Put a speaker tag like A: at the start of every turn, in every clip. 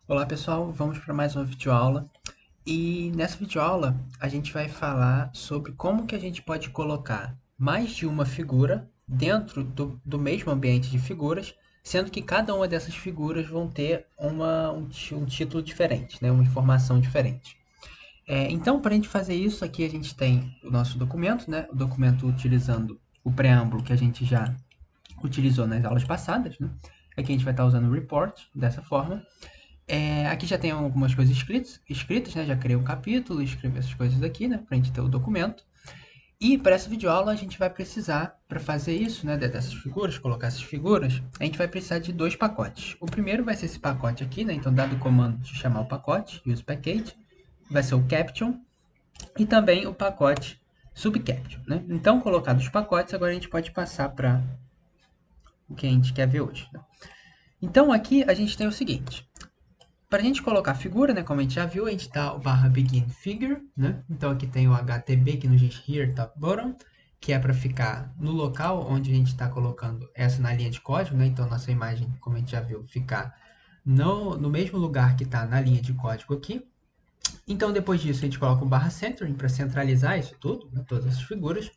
A: Olá pessoal, vamos para mais uma videoaula e nessa videoaula a gente vai falar sobre como que a gente pode colocar mais de uma figura dentro do mesmo ambiente de figuras, sendo que cada uma dessas figuras vão ter um título diferente, né? Uma informação diferente. Então, para a gente fazer isso, aqui a gente tem o nosso documento, né? O documento utilizando o preâmbulo que a gente já utilizou nas aulas passadas, né? Aqui a gente vai estar usando o report dessa forma. Aqui já tem algumas coisas escritas, né? Já criei um capítulo, escrevi essas coisas aqui, né? Pra gente ter o documento. E para essa videoaula a gente vai precisar, para fazer isso, né? Dessas figuras, colocar essas figuras, a gente vai precisar de dois pacotes. O primeiro vai ser esse pacote aqui, né? Então, dado o comando de chamar o pacote, use package, vai ser o caption e também o pacote subcaption, né? Então, colocados os pacotes, agora a gente pode passar para o que a gente quer ver hoje, né? Então, aqui a gente tem o seguinte. Para a gente colocar a figura, né, como a gente já viu, a gente dá o barra begin figure, né? Então aqui tem o HTB que nos diz here top bottom, que é para ficar no local onde a gente está colocando essa na linha de código, né? Então nossa imagem, como a gente já viu, ficar no mesmo lugar que está na linha de código aqui. Então depois disso a gente coloca o barra centering para centralizar isso tudo, né, todas essas figuras.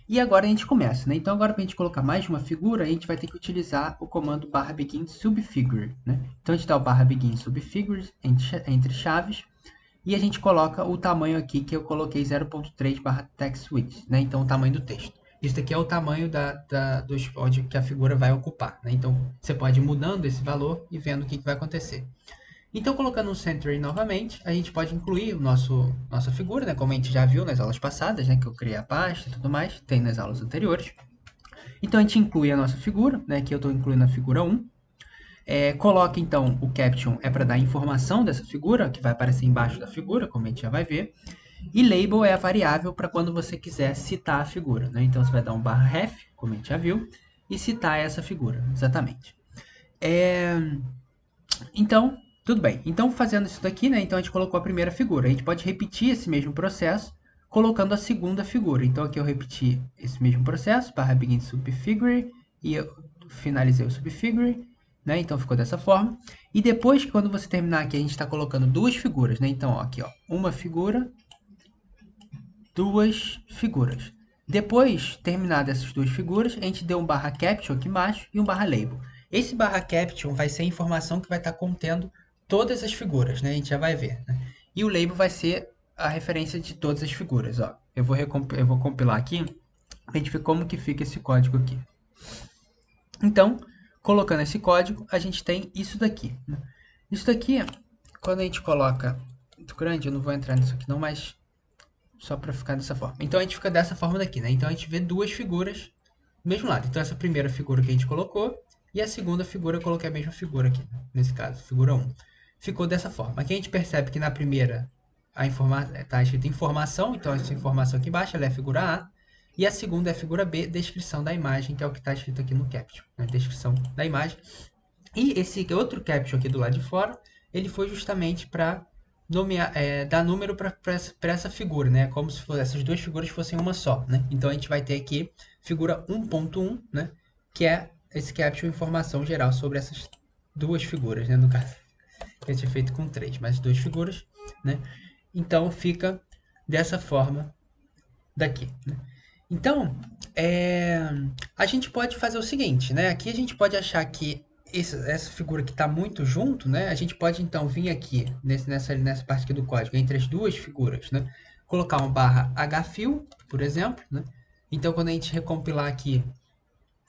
A: E agora a gente começa, né? Então agora para a gente colocar mais de uma figura, a gente vai ter que utilizar o comando barra begin subfigure, né? Então a gente dá o barra begin subfigure entre chaves e a gente coloca o tamanho aqui que eu coloquei 0.3 barra text width, né? Então o tamanho do texto. Isso aqui é o tamanho onde que a figura vai ocupar, né? Então você pode ir mudando esse valor e vendo o que vai acontecer. Então, colocando um centering novamente, a gente pode incluir nossa figura, né? Como a gente já viu nas aulas passadas, né? Que eu criei a pasta e tudo mais, tem nas aulas anteriores. Então, a gente inclui a nossa figura, né? Que eu estou incluindo a figura 1. Coloca, então, o caption é para dar informação dessa figura, que vai aparecer embaixo da figura, como a gente já vai ver. E label é a variável para quando você quiser citar a figura, né? Então, você vai dar um barra ref, como a gente já viu, e citar essa figura, exatamente. É, Então, tudo bem. Então, fazendo isso daqui, né? Então, a gente colocou a primeira figura. A gente pode repetir esse mesmo processo colocando a segunda figura. Então, aqui eu repeti esse mesmo processo, barra begin subfigure, e eu finalizei o subfigure, né? Então, ficou dessa forma. E depois, quando você terminar aqui, a gente está colocando duas figuras, né? Então, ó, aqui, ó, uma figura, duas figuras. Depois, terminada essas duas figuras, a gente deu um barra caption aqui embaixo e um barra label. Esse barra caption vai ser a informação que vai estar contendo todas as figuras, né? A gente já vai ver, né? E o label vai ser a referência de todas as figuras, ó. Eu vou compilar aqui para a gente ver como que fica esse código aqui. Então, colocando esse código, a gente tem isso daqui, né? Isso daqui, quando a gente coloca muito grande, eu não vou entrar nisso aqui não, mas só para ficar dessa forma. Então a gente fica dessa forma daqui, né? Então a gente vê duas figuras do mesmo lado. Então essa primeira figura que a gente colocou e a segunda figura eu coloquei a mesma figura aqui, né? Nesse caso, figura 1. Ficou dessa forma. Aqui a gente percebe que na primeira está escrito informação, então essa informação aqui embaixo ela é a figura A. E a segunda é a figura B, descrição da imagem, que é o que está escrito aqui no caption, né? Descrição da imagem. E esse outro caption aqui do lado de fora, ele foi justamente para dar número para essa figura, né? Como se essas duas figuras fossem uma só, né? Então a gente vai ter aqui figura 1.1, né? Que é esse caption informação geral sobre essas duas figuras, né? No caso, eu tinha feito com três, mas duas figuras, né? Então fica dessa forma daqui, né? Então, a gente pode fazer o seguinte, né? Aqui a gente pode achar que essa figura que está muito junto, né? A gente pode então vir aqui nessa parte aqui do código, entre as duas figuras, né? Colocar um barra hfill, por exemplo, né? Então, quando a gente recompilar aqui,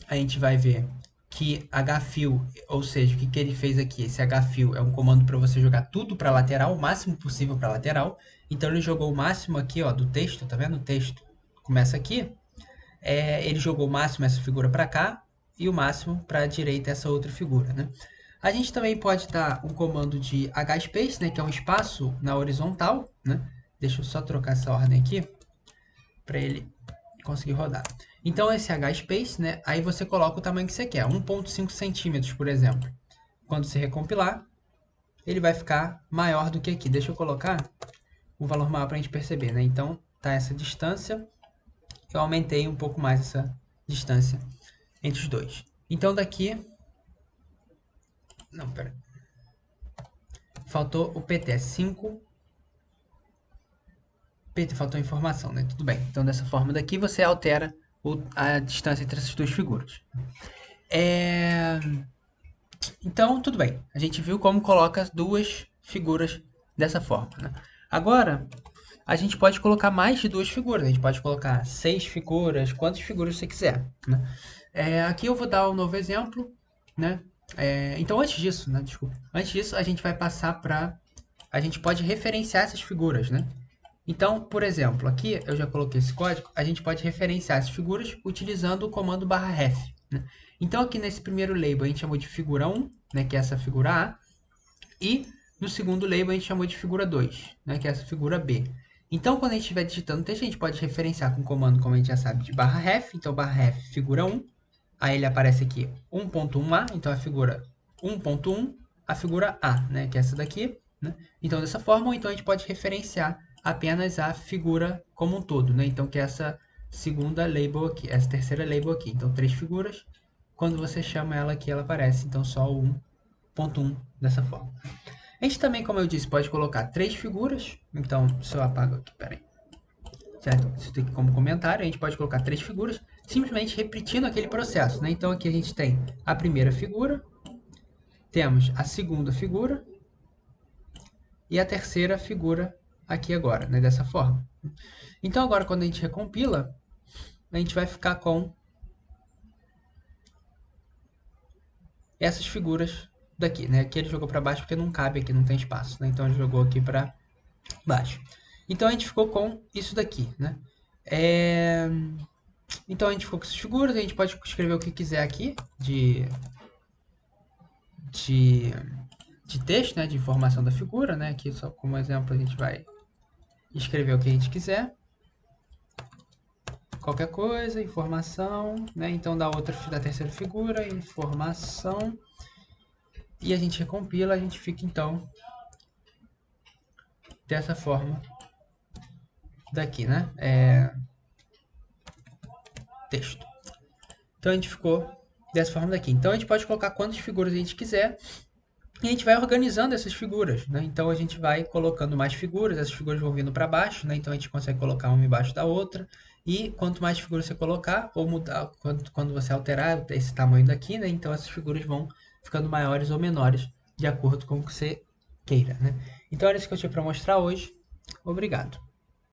A: a gente vai ver que hfill, ou seja, o que ele fez aqui, esse hfill é um comando para você jogar tudo para lateral, o máximo possível para lateral. Então, ele jogou o máximo aqui, ó, do texto, tá vendo? O texto começa aqui, ele jogou o máximo essa figura para cá e o máximo para a direita essa outra figura, né? A gente também pode dar um comando de hspace, né, que é um espaço na horizontal, né? Deixa eu só trocar essa ordem aqui para ele conseguir rodar. Então esse hspace, né, aí você coloca o tamanho que você quer, 1.5 centímetros, por exemplo. Quando você recompilar, ele vai ficar maior do que aqui. Deixa eu colocar o valor maior para a gente perceber, né? Então tá essa distância, eu aumentei um pouco mais essa distância entre os dois. Então daqui... Não, pera. faltou o PT, 5 PT, faltou informação, né? Tudo bem. Então, dessa forma daqui, você altera a distância entre essas duas figuras. Então, tudo bem. A gente viu como coloca as duas figuras dessa forma, né? Agora, a gente pode colocar mais de duas figuras. A gente pode colocar 6 figuras, quantas figuras você quiser, né? Aqui eu vou dar um novo exemplo, né? Então, antes disso, né? Desculpa. Antes disso, a gente vai passar para... A gente pode referenciar essas figuras, né? Então, por exemplo, aqui eu já coloquei esse código, a gente pode referenciar as figuras utilizando o comando /ref, né? Então, aqui nesse primeiro label a gente chamou de figura 1, né, que é essa figura A, e no segundo label a gente chamou de figura 2, né, que é essa figura B. Então, quando a gente estiver digitando texto, a gente pode referenciar com o comando, como a gente já sabe, de /ref. Então, /ref figura 1, aí ele aparece aqui 1.1A, então a figura 1.1, a figura A, né, que é essa daqui, né? Então, dessa forma, ou então a gente pode referenciar apenas a figura como um todo, né? Então, que é essa segunda label aqui, essa terceira label aqui. Então, 3 figuras. Quando você chama ela aqui, ela aparece, então, só o 1.1 dessa forma. A gente também, como eu disse, pode colocar 3 figuras. Então, se eu apago aqui, peraí. Certo? Isso tem como comentário, a gente pode colocar 3 figuras, simplesmente repetindo aquele processo, né? Então, aqui a gente tem a primeira figura, temos a segunda figura e a terceira figura aqui agora, né? Dessa forma. Então, agora, quando a gente recompila, a gente vai ficar com essas figuras daqui, né? Aqui ele jogou para baixo porque não cabe aqui, não tem espaço, né? Então, ele jogou aqui para baixo. Então, a gente ficou com isso daqui, né? Então, a gente ficou com essas figuras, a gente pode escrever o que quiser aqui de, de texto, né? De informação da figura, né? Aqui, só como exemplo, a gente vai escrever o que a gente quiser. Qualquer coisa, informação, né? Então, da terceira figura, informação. E a gente recompila, a gente fica, então, dessa forma daqui, né? Texto. Então, a gente ficou dessa forma daqui. Então, a gente pode colocar quantas figuras a gente quiser e a gente vai organizando essas figuras, né? Então, a gente vai colocando mais figuras, essas figuras vão vindo para baixo, né? Então, a gente consegue colocar uma embaixo da outra. E quanto mais figuras você colocar, ou mudar, quando você alterar esse tamanho daqui, né? Então, essas figuras vão ficando maiores ou menores, de acordo com o que você queira, né? Então, era isso que eu tinha para mostrar hoje. Obrigado.